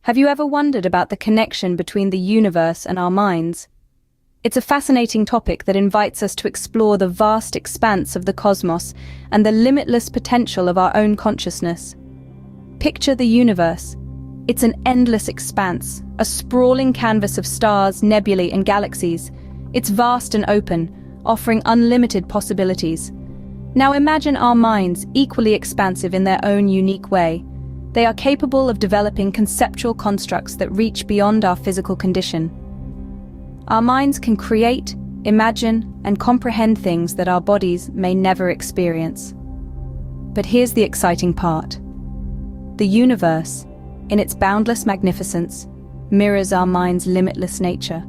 Have you ever wondered about the connection between the universe and our minds? It's a fascinating topic that invites us to explore the vast expanse of the cosmos and the limitless potential of our own consciousness. Picture the universe. It's an endless expanse, a sprawling canvas of stars, nebulae, and galaxies. It's vast and open, offering unlimited possibilities. Now imagine our minds, equally expansive in their own unique way. They are capable of developing conceptual constructs that reach beyond our physical condition. Our minds can create, imagine, and comprehend things that our bodies may never experience. But here's the exciting part. The universe, in its boundless magnificence, mirrors our mind's limitless nature.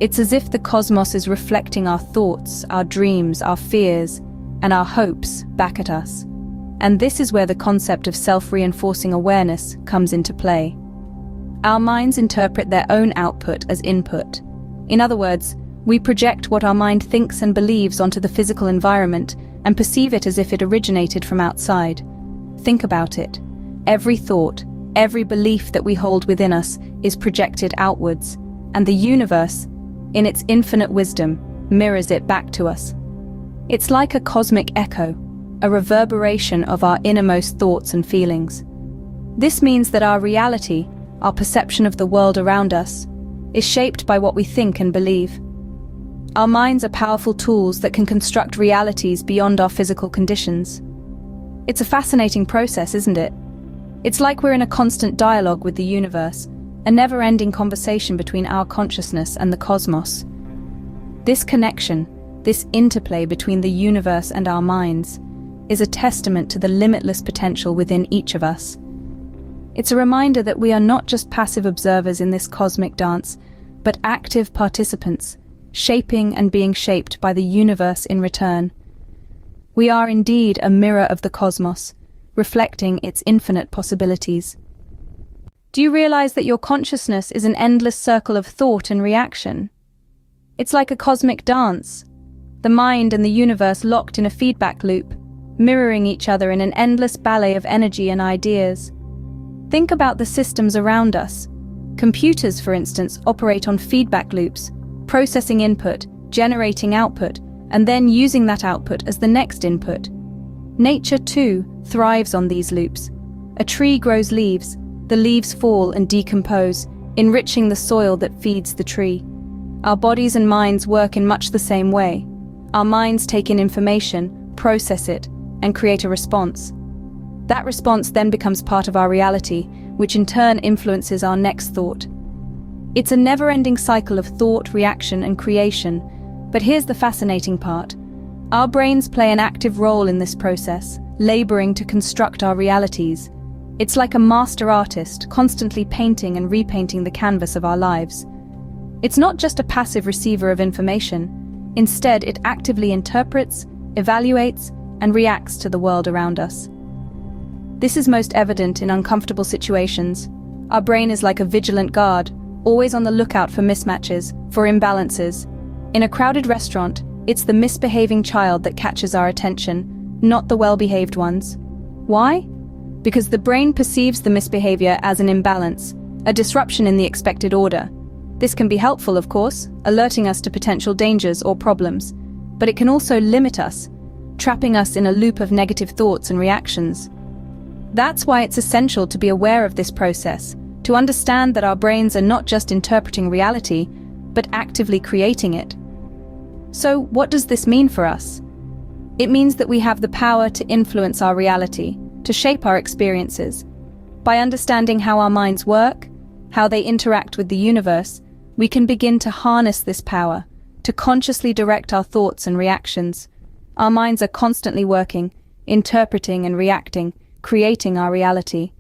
It's as if the cosmos is reflecting our thoughts, our dreams, our fears, and our hopes back at us. And this is where the concept of self-reinforcing awareness comes into play. Our minds interpret their own output as input. In other words, we project what our mind thinks and believes onto the physical environment and perceive it as if it originated from outside. Think about it. Every thought, every belief that we hold within us is projected outwards, and the universe, in its infinite wisdom, mirrors it back to us. It's like a cosmic echo, a reverberation of our innermost thoughts and feelings. This means that our reality, our perception of the world around us, is shaped by what we think and believe. Our minds are powerful tools that can construct realities beyond our physical conditions. It's a fascinating process, isn't it? It's like we're in a constant dialogue with the universe, a never-ending conversation between our consciousness and the cosmos. This connection, this interplay between the universe and our minds, is a testament to the limitless potential within each of us. It's a reminder that we are not just passive observers in this cosmic dance, but active participants, shaping and being shaped by the universe in return. We are indeed a mirror of the cosmos, reflecting its infinite possibilities. Do you realize that your consciousness is an endless circle of thought and reaction? It's like a cosmic dance, the mind and the universe locked in a feedback loop, mirroring each other in an endless ballet of energy and ideas. Think about the systems around us. Computers, for instance, operate on feedback loops, processing input, generating output, and then using that output as the next input. Nature, too, thrives on these loops. A tree grows leaves, the leaves fall and decompose, enriching the soil that feeds the tree. Our bodies and minds work in much the same way. Our minds take in information, process it, and create a response. That response then becomes part of our reality, which in turn influences our next thought. It's a never-ending cycle of thought, reaction, and creation. But here's the fascinating part. Our brains play an active role in this process, laboring to construct our realities. It's like a master artist, constantly painting and repainting the canvas of our lives. It's not just a passive receiver of information. Instead, it actively interprets, evaluates, and reacts to the world around us. This is most evident in uncomfortable situations. Our brain is like a vigilant guard, always on the lookout for mismatches, for imbalances. In a crowded restaurant, it's the misbehaving child that catches our attention, not the well-behaved ones. Why? Because the brain perceives the misbehavior as an imbalance, a disruption in the expected order. This can be helpful, of course, alerting us to potential dangers or problems, but it can also limit us, trapping us in a loop of negative thoughts and reactions. That's why it's essential to be aware of this process, to understand that our brains are not just interpreting reality, but actively creating it. So, what does this mean for us? It means that we have the power to influence our reality, to shape our experiences. By understanding how our minds work, how they interact with the universe, we can begin to harness this power, to consciously direct our thoughts and reactions. Our minds are constantly working, interpreting and reacting, creating our reality.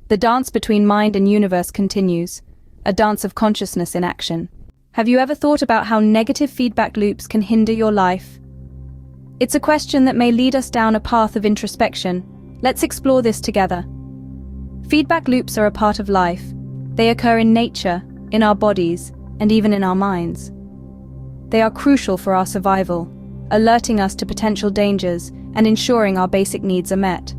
The dance between mind and universe continues, a dance of consciousness in action. Have you ever thought about how negative feedback loops can hinder your life? It's a question that may lead us down a path of introspection. Let's explore this together. Feedback loops are a part of life. They occur in nature, in our bodies, and even in our minds. They are crucial for our survival, alerting us to potential dangers and ensuring our basic needs are met.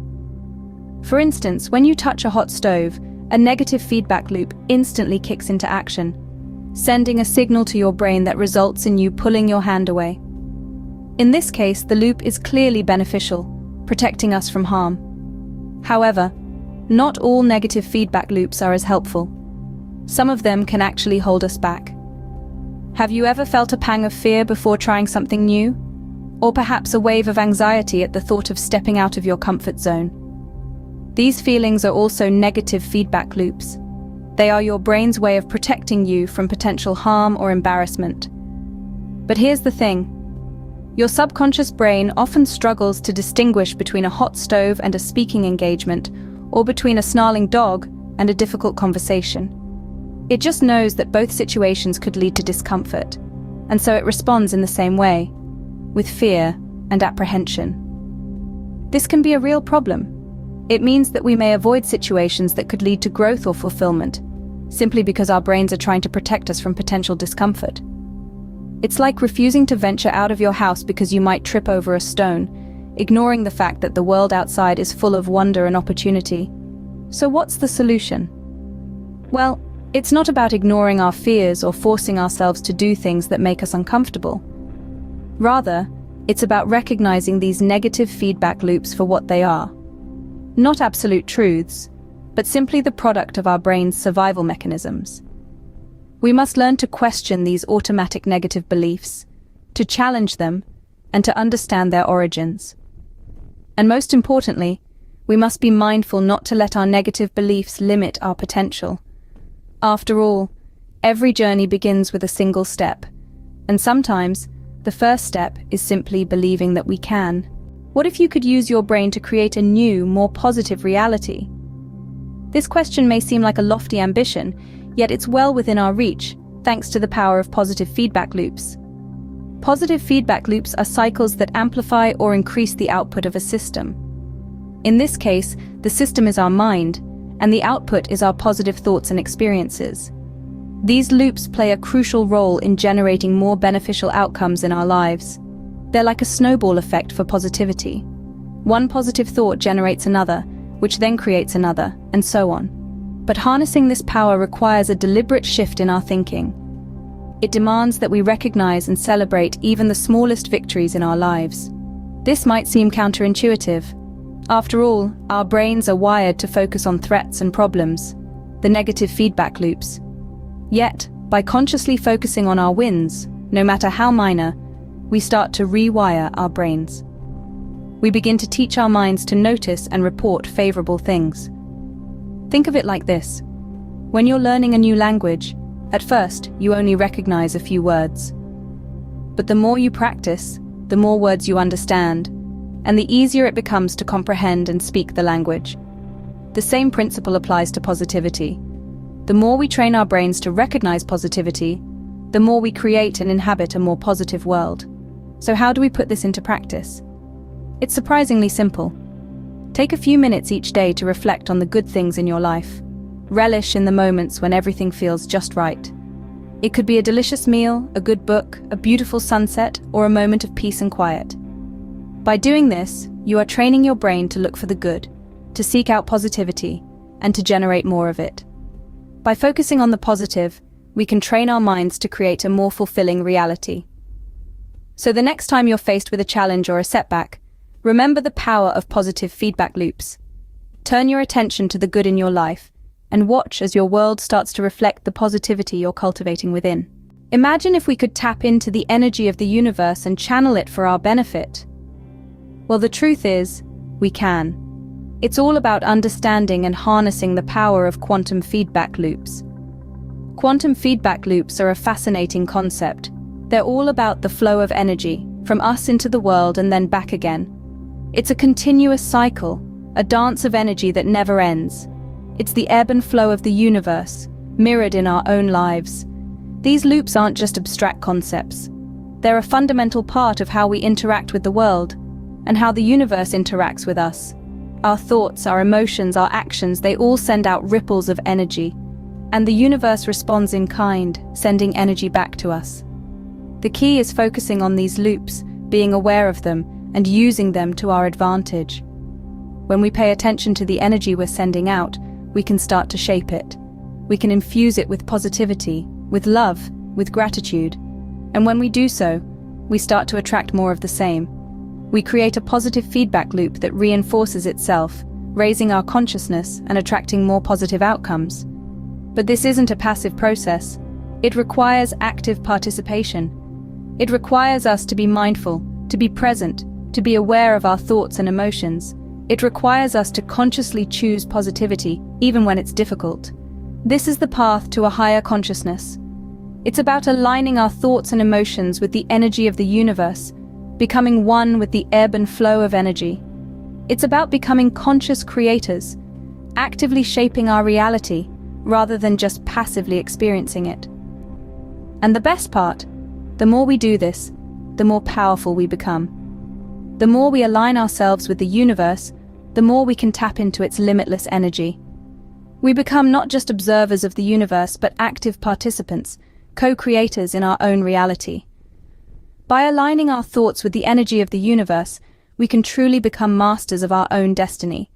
For instance, when you touch a hot stove, a negative feedback loop instantly kicks into action, sending a signal to your brain that results in you pulling your hand away. In this case, the loop is clearly beneficial, protecting us from harm. However, not all negative feedback loops are as helpful. Some of them can actually hold us back. Have you ever felt a pang of fear before trying something new? Or perhaps a wave of anxiety at the thought of stepping out of your comfort zone? These feelings are also negative feedback loops. They are your brain's way of protecting you from potential harm or embarrassment. But here's the thing. Your subconscious brain often struggles to distinguish between a hot stove and a speaking engagement, or between a snarling dog and a difficult conversation. It just knows that both situations could lead to discomfort, and so it responds in the same way, with fear and apprehension. This can be a real problem. It means that we may avoid situations that could lead to growth or fulfillment, simply because our brains are trying to protect us from potential discomfort. It's like refusing to venture out of your house because you might trip over a stone, ignoring the fact that the world outside is full of wonder and opportunity. So what's the solution? Well, it's not about ignoring our fears or forcing ourselves to do things that make us uncomfortable. Rather, it's about recognizing these negative feedback loops for what they are. Not absolute truths, but simply the product of our brain's survival mechanisms. We must learn to question these automatic negative beliefs, to challenge them, and to understand their origins. And most importantly, we must be mindful not to let our negative beliefs limit our potential. After all, every journey begins with a single step, and sometimes the first step is simply believing that we can. What if you could use your brain to create a new, more positive reality? This question may seem like a lofty ambition, yet it's well within our reach, thanks to the power of positive feedback loops. Positive feedback loops are cycles that amplify or increase the output of a system. In this case, the system is our mind, and the output is our positive thoughts and experiences. These loops play a crucial role in generating more beneficial outcomes in our lives. They're like a snowball effect for positivity. One positive thought generates another, which then creates another, and so on. But harnessing this power requires a deliberate shift in our thinking. It demands that we recognize and celebrate even the smallest victories in our lives. This might seem counterintuitive. After all, our brains are wired to focus on threats and problems, the negative feedback loops. Yet, by consciously focusing on our wins, no matter how minor, we start to rewire our brains. We begin to teach our minds to notice and report favorable things. Think of it like this. When you're learning a new language, at first you only recognize a few words. But the more you practice, the more words you understand, and the easier it becomes to comprehend and speak the language. The same principle applies to positivity. The more we train our brains to recognize positivity, the more we create and inhabit a more positive world. So how do we put this into practice? It's surprisingly simple. Take a few minutes each day to reflect on the good things in your life. Relish in the moments when everything feels just right. It could be a delicious meal, a good book, a beautiful sunset, or a moment of peace and quiet. By doing this, you are training your brain to look for the good, to seek out positivity, and to generate more of it. By focusing on the positive, we can train our minds to create a more fulfilling reality. So the next time you're faced with a challenge or a setback, remember the power of positive feedback loops. Turn your attention to the good in your life and watch as your world starts to reflect the positivity you're cultivating within. Imagine if we could tap into the energy of the universe and channel it for our benefit. Well, the truth is, we can. It's all about understanding and harnessing the power of quantum feedback loops. Quantum feedback loops are a fascinating concept. They're all about the flow of energy, from us into the world and then back again. It's a continuous cycle, a dance of energy that never ends. It's the ebb and flow of the universe, mirrored in our own lives. These loops aren't just abstract concepts. They're a fundamental part of how we interact with the world, and how the universe interacts with us. Our thoughts, our emotions, our actions, they all send out ripples of energy, and the universe responds in kind, sending energy back to us. The key is focusing on these loops, being aware of them, and using them to our advantage. When we pay attention to the energy we're sending out, we can start to shape it. We can infuse it with positivity, with love, with gratitude. And when we do so, we start to attract more of the same. We create a positive feedback loop that reinforces itself, raising our consciousness and attracting more positive outcomes. But this isn't a passive process. It requires active participation. It requires us to be mindful, to be present, to be aware of our thoughts and emotions. It requires us to consciously choose positivity, even when it's difficult. This is the path to a higher consciousness. It's about aligning our thoughts and emotions with the energy of the universe, becoming one with the ebb and flow of energy. It's about becoming conscious creators, actively shaping our reality, rather than just passively experiencing it. And the best part, the more we do this, the more powerful we become. The more we align ourselves with the universe, the more we can tap into its limitless energy. We become not just observers of the universe, but active participants, co-creators in our own reality. By aligning our thoughts with the energy of the universe, we can truly become masters of our own destiny,